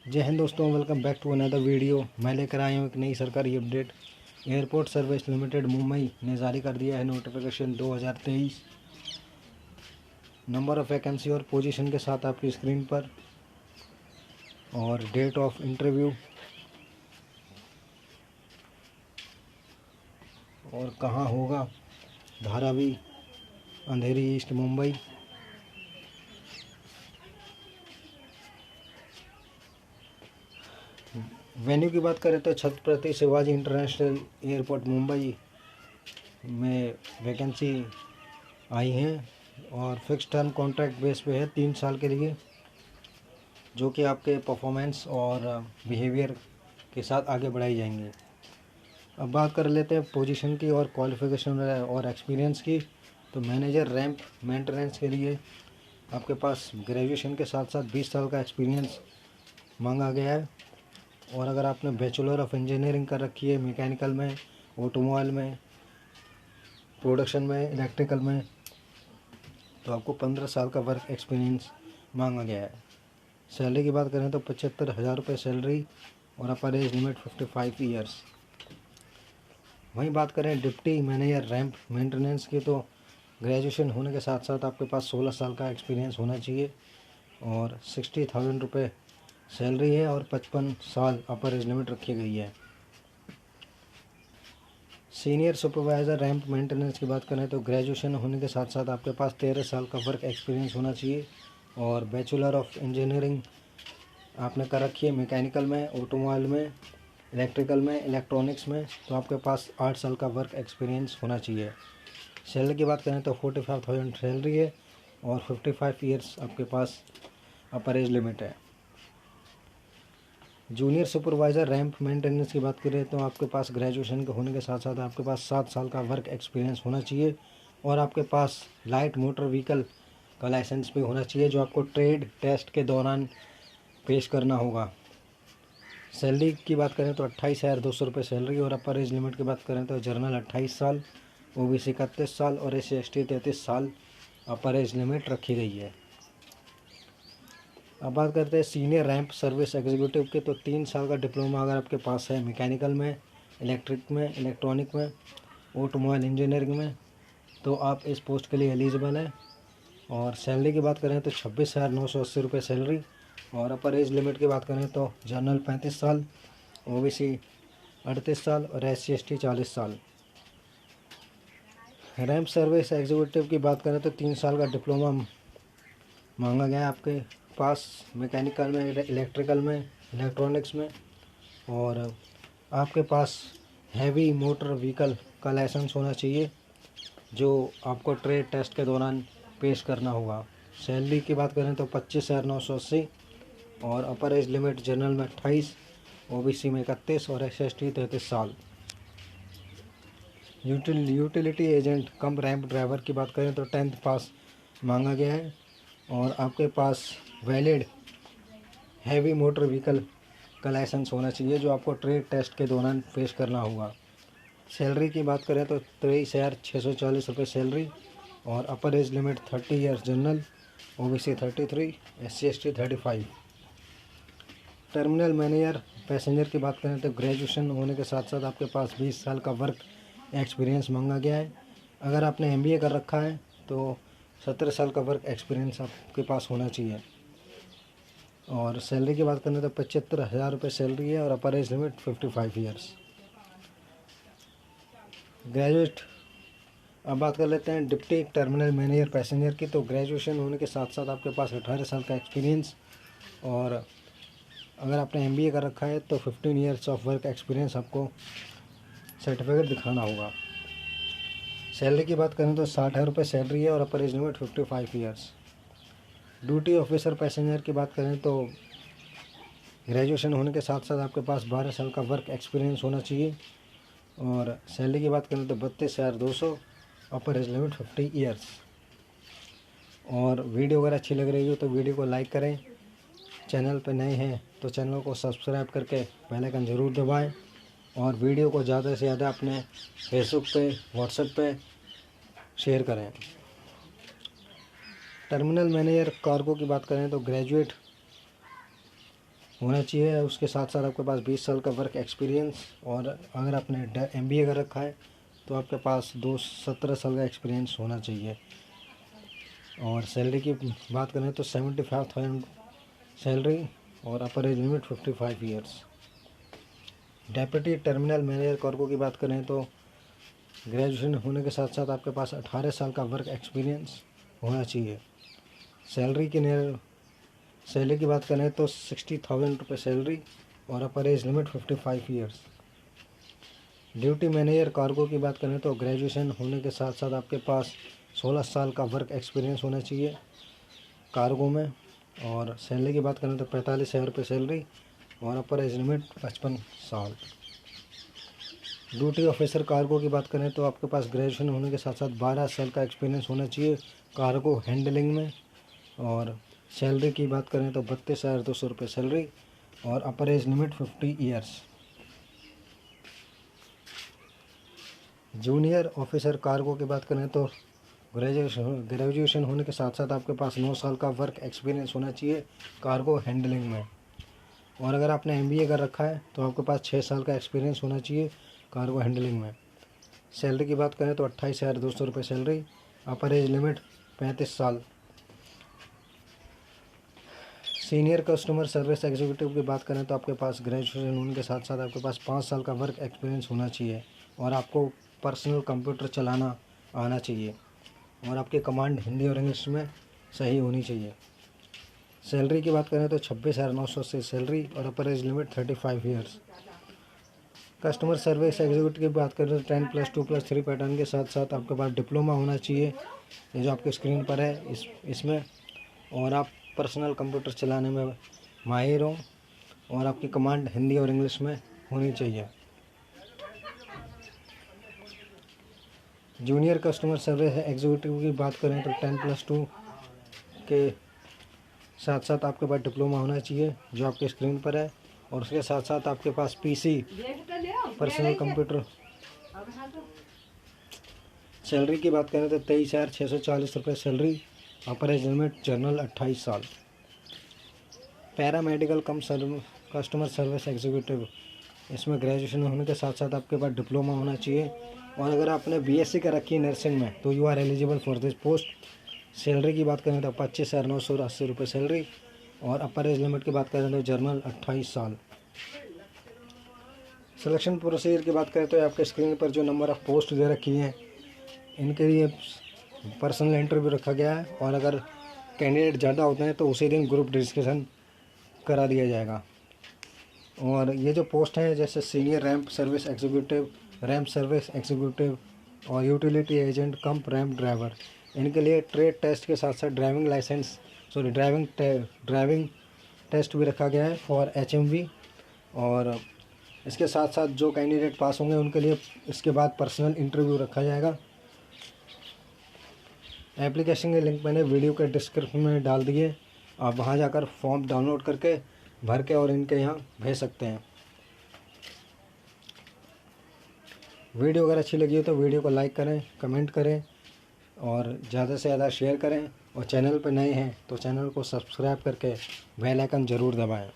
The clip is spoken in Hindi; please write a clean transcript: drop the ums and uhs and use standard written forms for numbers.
जय हिंद दोस्तों, welcome back to another video. मैं लेकर आया हूँ एक नई सरकारी update. Airport service limited Mumbai ने जारी कर दिया है नोटिफिकेशन 2023। नंबर ऑफ़ वैकेंसी और पोजीशन के साथ आपकी स्क्रीन पर, और डेट ऑफ इंटरव्यू और कहाँ होगा, धारावी, अंधेरी ईस्ट मुंबई। वेन्यू की बात करें तो छत्रपति शिवाजी इंटरनेशनल एयरपोर्ट मुंबई में वैकेंसी आई हैं और फिक्स टर्म कॉन्ट्रैक्ट बेस पे है 3 साल के लिए, जो कि आपके परफॉर्मेंस और बिहेवियर के साथ आगे बढ़ाई जाएंगी। अब बात कर लेते हैं पोजीशन की और क्वालिफ़िकेशन और एक्सपीरियंस की। तो मैनेजर रैंप मेंटेनेंस के लिए आपके पास ग्रेजुएशन के साथ साथ 20 साल का एक्सपीरियंस मांगा गया है। और अगर आपने बैचलर ऑफ इंजीनियरिंग कर रखी है मैकेनिकल में, ऑटोमोबाइल में, प्रोडक्शन में, इलेक्ट्रिकल में, तो आपको 15 साल का वर्क एक्सपीरियंस मांगा गया है। सैलरी की बात करें तो 75,000 रुपये सैलरी और अपर एज लिमिट 55 ईयर्स। वहीं बात करें डिप्टी मैनेजर रैंप मेंटेनेंस की, तो ग्रेजुएशन होने के साथ साथ आपके पास 16 साल का एक्सपीरियंस होना चाहिए और 60,000 रुपये सैलरी है और 55 साल अपर एज लिमिट रखी गई है। सीनियर सुपरवाइज़र रैंप मेंटेनेंस की बात करें तो ग्रेजुएशन होने के साथ साथ आपके पास 13 साल का वर्क एक्सपीरियंस होना चाहिए और बैचलर ऑफ इंजीनियरिंग आपने कर रखी है मैकेनिकल में, ऑटोमोबाइल में, इलेक्ट्रिकल में, इलेक्ट्रॉनिक्स में, तो आपके पास 8 साल का वर्क एक्सपीरियंस होना चाहिए। सैलरी की बात करें तो 45,000 सैलरी है और 55 ईयर्स आपके पास अपर एज लिमिट है। जूनियर सुपरवाइज़र रैंप मेंटेनेंस की बात करें तो आपके पास ग्रेजुएशन के होने के साथ साथ आपके पास 7 साल का वर्क एक्सपीरियंस होना चाहिए और आपके पास लाइट मोटर व्हीकल का लाइसेंस भी होना चाहिए, जो आपको ट्रेड टेस्ट के दौरान पेश करना होगा। सैलरी की बात करें तो 28,200 रुपये सैलरी और अपर एज लिमिट की बात करें तो जनरल 28 साल, ओबीसी 31 साल और SC/ST 33 साल अपर एज लिमिट रखी गई है। अब बात करते हैं सीनियर रैंप सर्विस एग्जीक्यूटिव के, तो 3 साल का डिप्लोमा अगर आपके पास है मैकेनिकल में, इलेक्ट्रिक में, इलेक्ट्रॉनिक में, ऑटोमोबाइल इंजीनियरिंग में, तो आप इस पोस्ट के लिए एलिजिबल हैं। और सैलरी की बात करें तो 26,980 रुपये सैलरी और अपर एज लिमिट की बात करें तो जनरल 35 साल, ओबीसी 38 साल और SC/ST 40 साल। रैंप सर्विस एग्जीक्यूटिव की बात करें तो 3 साल का डिप्लोमा मांगा गया है आपके पास मैकेनिकल में, इलेक्ट्रिकल में, इलेक्ट्रॉनिक्स में, और आपके पास हैवी मोटर व्हीकल का लाइसेंस होना चाहिए, जो आपको ट्रेड टेस्ट के दौरान पेश करना होगा। सैलरी की बात करें तो 25,980 और अपर एज लिमिट जनरल में 28, ओबीसी में 31 और SC/ST 33 साल। यूटिलिटी एजेंट कम रैंप ड्राइवर की बात करें तो 10th पास मांगा गया है और आपके पास वैलिड हैवी मोटर व्हीकल का लाइसेंस होना चाहिए, जो आपको ट्रेड टेस्ट के दौरान पेश करना होगा। सैलरी की बात करें तो 23,640 रुपये सैलरी और अपर age limit 30 years general, OBC 33, SC/ST 35। Terminal manager passenger की बात करें तो ग्रेजुएशन होने के साथ साथ आपके पास 20 साल का वर्क एक्सपीरियंस मांगा गया है। अगर आपने MBA कर रखा है तो 17 साल का वर्क एक्सपीरियंस आपके पास होना चाहिए। और सैलरी की बात करें तो 75,000 रुपये सैलरी है और अपर एज लिमिट 55 ईयर्स। ग्रेजुएट। अब बात कर लेते हैं डिप्टी टर्मिनल मैनेजर पैसेंजर की, तो ग्रेजुएशन होने के साथ साथ आपके पास 18 साल का एक्सपीरियंस और अगर आपने MBA कर रखा है तो 15 ईयर्स ऑफ वर्क एक्सपीरियंस आपको सर्टिफिकेट दिखाना होगा। सैलरी की बात करें तो 60,000 रुपये सैलरी है और अपर age limit 55 years. Duty officer passenger की बात करें तो ग्रेजुएशन होने के साथ साथ आपके पास 12 साल का वर्क एक्सपीरियंस होना चाहिए और सैलरी की बात करें तो 32,200, अपर एज लिमिट 50 ईयर्स। और वीडियो अगर अच्छी लग रही हो तो वीडियो को लाइक करें, चैनल पर नए हैं तो चैनल को सब्सक्राइब करके बेल आइकन ज़रूर दबाएं और वीडियो को ज़्यादा से ज़्यादा अपने फेसबुक पे, व्हाट्सएप पे शेयर करें। टर्मिनल मैनेजर कार्गो की बात करें तो ग्रेजुएट होना चाहिए। उसके साथ साथ आपके पास 20 साल का वर्क एक्सपीरियंस, और अगर आपने MBA कर रखा है तो आपके पास 17 साल का एक्सपीरियंस होना चाहिए। और सैलरी की बात करें तो 75,000 सैलरी, और अपर age limit 55 years. Deputy terminal manager cargo की बात करें तो ग्रेजुएशन होने के साथ साथ आपके पास 18 साल का वर्क एक्सपीरियंस होना चाहिए। सैलरी की बात करें तो 60,000 रुपये सैलरी, और अपर age limit 55 years. Duty manager cargo की बात करें तो ग्रेजुएशन होने के साथ साथ आपके पास 16 साल का वर्क एक्सपीरियंस होना चाहिए कार्गो में। और सैलरी की बात करें तो 45,000 रुपये सैलरी, और अपर एज लिमिट 55 साल। ड्यूटी ऑफिसर कार्गो की बात करें तो आपके पास ग्रेजुएशन होने के साथ साथ 12 साल का एक्सपीरियंस होना चाहिए कार्गो हैंडलिंग में। और सैलरी की बात करें तो 32,200 रुपये सैलरी, और अपर age limit 50 years. Junior officer cargo की बात करें तो ग्रेजुएशन होने के साथ साथ आपके पास 9 साल का वर्क एक्सपीरियंस होना चाहिए कार्गो हैंडलिंग में। और अगर आपने MBA कर रखा है तो आपके पास 6 साल का एक्सपीरियंस होना चाहिए कार्गो हैंडलिंग में। सैलरी की बात करें तो 28,200 रुपये सैलरी, अपर एज लिमिट 35 साल। सीनियर कस्टमर सर्विस एग्जीक्यूटिव की बात करें तो आपके पास ग्रेजुएशन होने के साथ साथ आपके पास 5 साल का वर्क एक्सपीरियंस होना चाहिए, और आपको पर्सनल कंप्यूटर चलाना आना चाहिए, और आपकी कमांड हिंदी और इंग्लिश में सही होनी चाहिए। सैलरी की बात करें तो 26,900 से सैलरी, और अपर age limit 35 years. Customer service executive की बात करें तो 10+2+3 पैटर्न के साथ साथ आपके पास डिप्लोमा होना चाहिए, ये जो आपके स्क्रीन पर है इसमें, और आप पर्सनल कंप्यूटर चलाने में माहिर हो, और आपकी कमांड हिंदी और इंग्लिश में होनी चाहिए। जूनियर कस्टमर सर्विस एग्जीक्यूटिव की बात करें तो 10+2 के साथ साथ आपके पास डिप्लोमा होना चाहिए जो आपके स्क्रीन पर है, और उसके साथ साथ आपके पास PC पर्सनल कंप्यूटर। सैलरी की बात करें तो 23,640 रुपये सैलरी, अपर एज लिमिट जनरल 28 साल। पैरामेडिकल कम कस्टमर सर्विस एग्जीक्यूटिव, इसमें ग्रेजुएशन होने के साथ साथ आपके पास डिप्लोमा होना चाहिए, और अगर आपने BSc कर रखी है नर्सिंग में तो you are eligible for this post. Salary की बात करें तो 25,980 रुपये सैलरी, और अपर एज लिमिट की बात करें तो जनरल 28 साल। सिलेक्शन प्रोसीजर की बात करें तो आपके स्क्रीन पर जो नंबर ऑफ़ पोस्ट दे रखी हैं इनके लिए पर्सनल इंटरव्यू रखा गया है, और अगर कैंडिडेट ज़्यादा होते हैं तो उसी दिन ग्रुप डिस्कशन करा दिया जाएगा। और ये जो पोस्ट हैं जैसे सीनियर रैंप सर्विस एग्जीक्यूटिव और यूटिलिटी एजेंट कम रैंप ड्राइवर, इनके लिए ट्रेड टेस्ट के साथ साथ ड्राइविंग टेस्ट भी रखा गया है फॉर HMV। और इसके साथ साथ जो कैंडिडेट पास होंगे उनके लिए इसके बाद पर्सनल इंटरव्यू रखा जाएगा। एप्लीकेशन के लिंक मैंने वीडियो के डिस्क्रिप्शन में डाल दिए, आप वहां जाकर फॉर्म डाउनलोड करके भर के और इनके यहाँ भेज सकते हैं। वीडियो अगर अच्छी लगी हो तो वीडियो को लाइक करें, कमेंट करें, और ज़्यादा से ज़्यादा शेयर करें, और चैनल पर नए हैं तो चैनल को सब्सक्राइब करके बेल आइकन ज़रूर दबाएं।